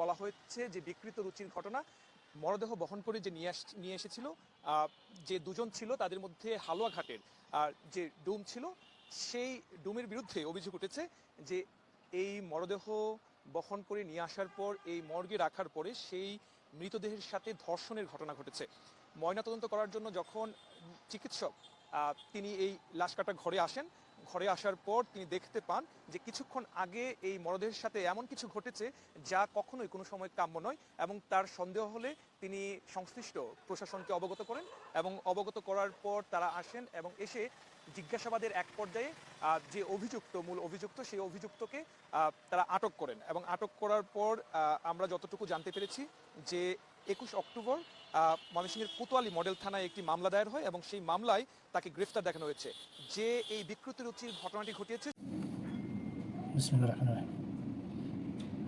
বলা হচ্ছে যে বিকৃত রুচির ঘটনা। মরদেহ বহন করে যে নিয়ে এসেছিল যে দুজন ছিল, তাদের মধ্যে হালুয়াঘাটের যে ডুম ছিল, সেই ডুমের বিরুদ্ধে অভিযোগ উঠেছে যে এই মরদেহ বহন করে নিয়ে আসার পর এই মর্গে রাখার পরে সেই মৃতদেহের সাথে ধর্ষণের ঘটনা ঘটেছে। ময়নাতদন্ত করার জন্য যখন চিকিৎসক তিনি এই লাশ কাটা ঘরে আসেন, ঘরে আসার পর তিনি দেখতে পান যে কিছুক্ষণ আগে এই মরদেহের সাথে এমন কিছু ঘটেছে যা কখনোই কোনো সময় কাম্য নয়, এবং তার সন্দেহ হলে তিনি সংশ্লিষ্ট প্রশাসনকে অবগত করেন, এবং অবগত করার পর তারা আসেন এবং এসে জিজ্ঞাসাবাদের এক পর্যায়ে যে মূল অভিযুক্ত সেই অভিযুক্তকে তারা আটক করেন। এবং আটক করার পর আমরা যতটুকু জানতে পেরেছি যে 21 অক্টোবর ময়মনসিংহের কোতোয়ালি মডেল থানায় একটি মামলা দায়ের হয় এবং সেই মামলায় তাকে গ্রেফতার দেখানো হয়েছে। যে এই বিকৃত রুচির ঘটনাটি ঘটিয়েছে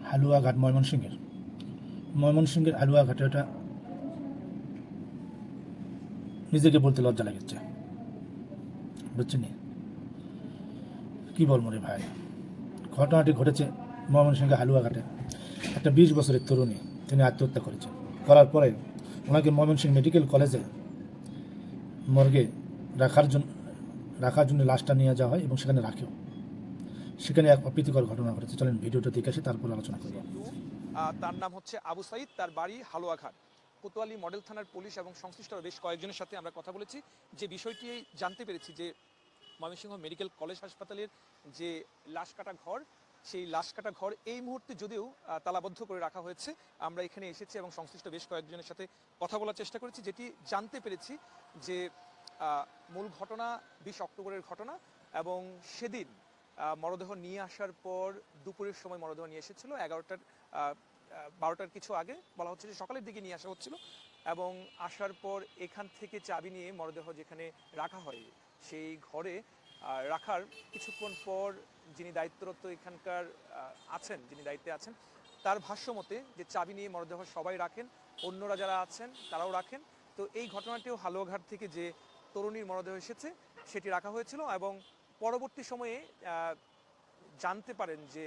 হালুয়াঘাট ময়মনসিংহের হালুয়াঘাটে, ওটা নিজেকে বলতে লজ্জা লাগছে, বুঝছেন? কি বলবো রে ভাই, ঘটনাটি ঘটেছে ময়মনসিংহের হালুয়াঘাটে। একটা 20 বছরের তরুণী, তিনি আত্মহত্যা করেছেন। করার পরে ওনাকে ময়মনসিংহ মেডিকেল কলেজে মর্গে রাখার জন্য লাশটা নিয়ে যাওয়া হয় এবং সেখানে রাখেও। সেখানে এক অপ্রীতিকর ঘটনা ঘটেছে। চলেন ভিডিওটা দেখে আসি, তারপর আলোচনা করব। তার নাম হচ্ছে আবু সাইদ, তার বাড়ি হালুয়াঘাট। কোতোয়ালি মডেল থানার পুলিশ এবং সংশ্লিষ্ট বেশ কয়েকজনের সাথে আমরা কথা বলেছি। যে বিষয়টি জানতে পেরেছি যে ময়মনসিংহ মেডিকেল কলেজ হাসপাতালের যে লাশ কাটা ঘর, সেই লাশ কাটা ঘর এই মুহূর্তে যদিও তালাবদ্ধ করে রাখা হয়েছে। আমরা এখানে এসেছি এবং সংশ্লিষ্ট বেশ কয়েকজনের সাথে কথা বলার চেষ্টা করেছি। যেটি জানতে পেরেছি যে মূল ঘটনা 20 অক্টোবরের ঘটনা, এবং সেদিন মরদেহ নিয়ে আসার পর দুপুরের সময় মরদেহ নিয়ে এসেছিল 12টার কিছু আগে, বলা হচ্ছে যে সকালের দিকে নিয়ে আসা হচ্ছিল। এবং আসার পর এখান থেকে চাবি নিয়ে মরদেহ যেখানে রাখা হয় সেই ঘরে রাখার কিছুক্ষণ পর যিনি দায়িত্বরত এখানকার যিনি দায়িত্বে আছেন, তার ভাষ্য মতে যে চাবি নিয়ে মরদেহ সবাই রাখেন, অন্যরা যারা আছেন তারাও রাখেন। তো এই ঘটনাটিও হালুয়াঘাট থেকে যে তরুণীর মরদেহ এসেছে সেটি রাখা হয়েছিল, এবং পরবর্তী সময়ে জানতে পারেন যে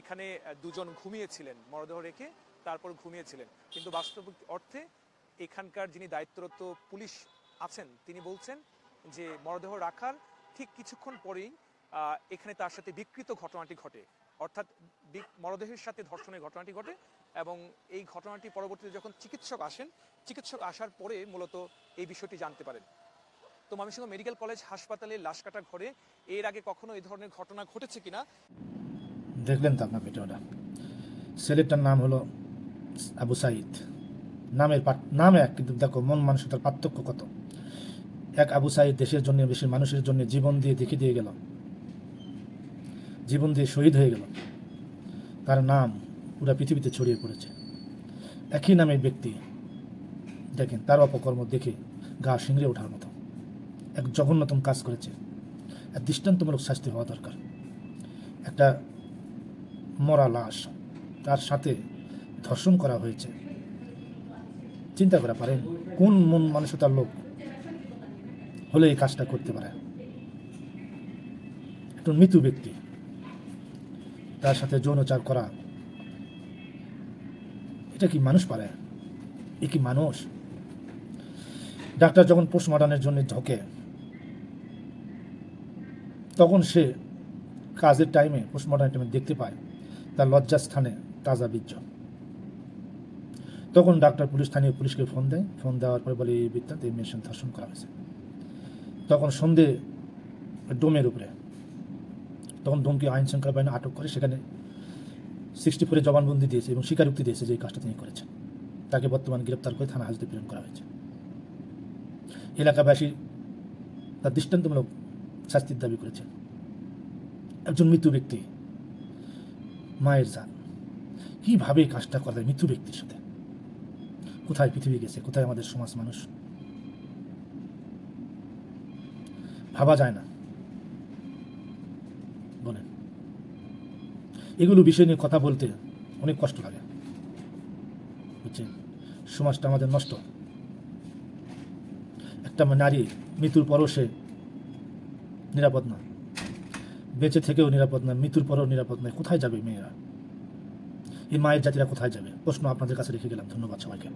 এখানে দুজন ঘুমিয়েছিলেন, মরদেহ রেখে তারপর ঘুমিয়েছিলেন। কিন্তু বাস্তবিক অর্থে এখানকার যিনি দায়িত্বরত পুলিশ আছেন তিনি বলছেন যে মরদেহ রাখার ঠিক কিছুক্ষণ পরেই এখানে তার সাথে বিকৃত ঘটনাটি ঘটে, অর্থাৎ মরদেহের সাথে ধর্ষণের ঘটনাটি ঘটে। এবং এই ঘটনাটি পরবর্তীতে যখন চিকিৎসক আসার পরে মূলত এই বিষয়টি জানতে পারেন। তো ময়মনসিংহ মেডিকেল কলেজ হাসপাতালে লাশ কাটা ঘরে এর আগে কখনো এই ধরনের ঘটনা ঘটেছে কিনা দেখলেন তো আপনার ভিডিওটা। ছেলেটার নাম হলো আবু সাইদ। নামে এক, কিন্তু দেখো মন মানসিকতার পার্থক্য কত। এক আবু সাইদ দেশের জন্য, দেশের মানুষের জন্য জীবন দিয়ে দেখিয়ে দিয়ে গেল, জীবন দিয়ে শহীদ হয়ে গেল। তার নাম পুরো পৃথিবীতে ছড়িয়ে পড়েছে। একই নামের ব্যক্তি, দেখেন তার অপকর্ম দেখে গা শিংড়ে ওঠার মতো এক জঘন্যতম কাজ করেছে। এক দৃষ্টান্তমূলক শাস্তি হওয়া দরকার। একটা মরা লাশ, তার সাথে ধর্ষণ করা হয়েছে। চিন্তা করা পারেন কোন মন মানসিকতার লোক হলে এই কাজটা করতে পারে? একজন মৃত ব্যক্তি, তার সাথে যৌনাচার করা, এটা কি মানুষ পারে? এ কি মানুষ? ডাক্তার যখন পোস্টমর্টমের জন্য ঢোকে, তখন সে কাজের টাইমে, পোস্টমর্টমের টাইমে দেখতে পায় তার লজ্জাস্থানে তাজা বীর্য। তখন ডাক্তার স্থানীয় পুলিশকে ফোন দেয়। ফোন দেওয়ার পরে বলে এই বৃত্তান্ত, এই মেয়ের সঙ্গে ধর্ষণ করা হয়েছে। তখন সন্ধে ডোমের উপরে, তখন ডোমকে আইন শৃঙ্খলা বাহিনী আটক করে সেখানে 64 জবানবন্দি দিয়েছে এবং স্বীকারোক্তি দিয়েছে যে এই কাজটা তিনি করেছেন। তাকে বর্তমান গ্রেপ্তার করে থানা হাজতে প্রেরণ করা হয়েছে। এলাকাবাসী তার দৃষ্টান্তমূলক শাস্তির দাবি করেছে। একজন মৃত্যু ব্যক্তি, মায়ের জান, কিভাবে এই কাজটা করা যায় মৃত্যু ব্যক্তির সাথে? কোথায় পৃথিবী গেছে? কোথায় আমাদের সমাজ মানুষ? ভাবা যায় না, বলেন। এগুলো বিষয় নিয়ে কথা বলতে অনেক কষ্ট লাগে, বুঝছেন? সমাজটা আমাদের নষ্ট। একটা নারী মৃত্যুর পরও সে নিরাপদ না, বেঁচে থেকেও নিরাপদ না, মৃত্যুর পরও নিরাপদ নয়। কোথায় যাবে মেয়েরা? এই মায়ের জাতিরা কোথায় যাবে? প্রশ্ন আপনাদের কাছে রেখে গেলাম। ধন্যবাদ সবাইকে।